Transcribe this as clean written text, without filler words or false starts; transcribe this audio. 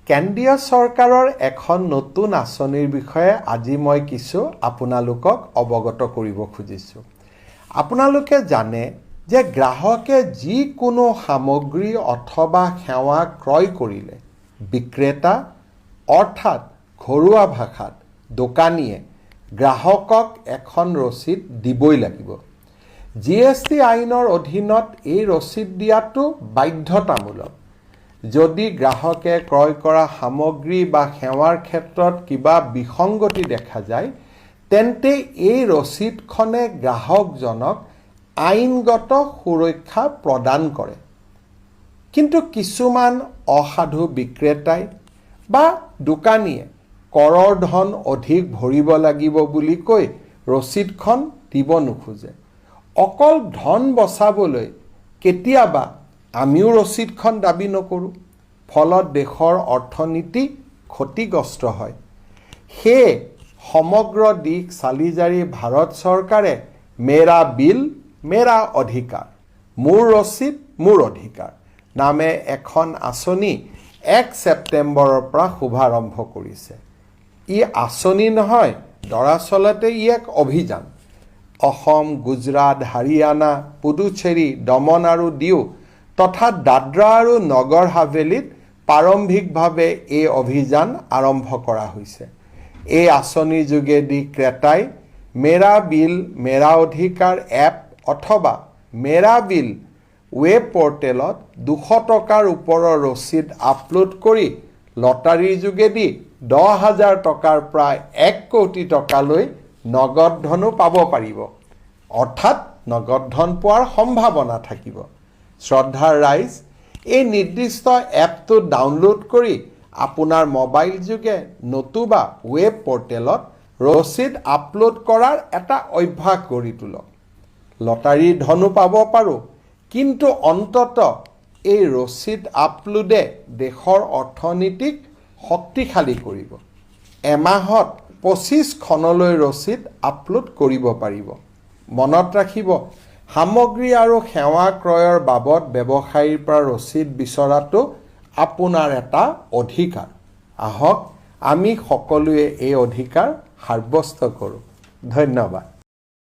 কেন্দ্ৰীয় চৰকাৰৰ এখন নতুন আঁচনিৰ বিষয়ে আজি মই কিছু আপোনালোকক অৱগত কৰিব খুজিছোঁ। আপোনালোকে জানে যে গ্ৰাহকে যিকোনো সামগ্ৰী অথবা সেৱা ক্ৰয় কৰিলে বিক্ৰেতা অৰ্থাৎ ঘৰুৱা ভাষাত দোকানীয়ে গ্ৰাহকক এখন ৰচিদ দিবই লাগিব। GST আইনৰ অধীনত এই ৰচিদ দিয়াটো বাধ্যতামূলক। যদি গ্ৰাহকে ক্ৰয় কৰা সামগ্ৰী বা সেৱাৰ ক্ষেত্ৰত কিবা বিসংগতি দেখা যায় তেন্তে এই ৰচিদখনে গ্ৰাহকজনক আইনগত সুৰক্ষা প্ৰদান কৰে। কিন্তু কিছুমান অসাধু বিক্ৰেতাই বা দোকানীয়ে কৰৰ ধন অধিক ভৰিব লাগিব বুলি কৈ ৰচিদখন দিব নোখোজে। অকল ধন বচাবলৈ কেতিয়াবা আমিও ৰচিদখন দাবী নকৰোঁ। ফলত দেশৰ অৰ্থনীতি ক্ষতিগ্ৰস্ত হয়। সেয়ে সমগ্ৰ দিশ চালি জাৰি ভাৰত চৰকাৰে মেৰা বিল মেৰা অধিকাৰ, মোৰ ৰচিদ মোৰ অধিকাৰ নামে এখন আঁচনি 1 ছেপ্টেম্বৰৰ পৰা শুভাৰম্ভ কৰিছে। ই আঁচনি নহয়, দৰাচলতে ই এক অভিযান। অসম, গুজৰাট, হাৰিয়ানা, পুডুচেৰী, দমন আৰু দিউ তথা দাদৰা আৰু নগৰ হাভেলীত প্ৰাৰম্ভিকভাৱে এই অভিযান আৰম্ভ কৰা হৈছে। এই আঁচনিৰ যোগেদি ক্ৰেতাই মেৰা বিল মেৰা অধিকাৰ এপ অথবা মেৰা বিল ৱেব পৰ্টেলত 200 টকাৰ ওপৰৰ ৰচিদ আপলোড কৰি লটাৰীৰ যোগেদি 10,000 টকাৰ প্ৰায় 1 কোটি টকালৈ নগদ ধনো পাব পাৰিব। অৰ্থাৎ নগদ ধন পোৱাৰ সম্ভাৱনা থাকিব। শ্ৰদ্ধাৰ ৰাইজ, এই নিৰ্দিষ্ট এপটো ডাউনলোড কৰি আপোনাৰ মোবাইল যোগে নতুবা ৱেব পৰ্টেলত ৰচিদ আপলোড কৰাৰ এটা অভ্যাস গঢ়ি তোলক। লটাৰীৰ ধনো পাব পাৰোঁ, কিন্তু অন্তত এই ৰচিদ আপলোডে দেশৰ অৰ্থনীতিক শক্তিশালী কৰিব। এমাহত 25খনলৈ ৰচিদ আপলোড কৰিব পাৰিব। মনত ৰাখিব, সামগ্ৰী আৰু সেৱা ক্ৰয়ৰ বাবদ ব্যৱসায়ীৰ পৰা ৰচিদ বিচৰাটো আপোনাৰ এটা অধিকাৰ। আহক আমি সকলোৱে এই অধিকাৰ সাব্যস্ত কৰোঁ। ধন্যবাদ।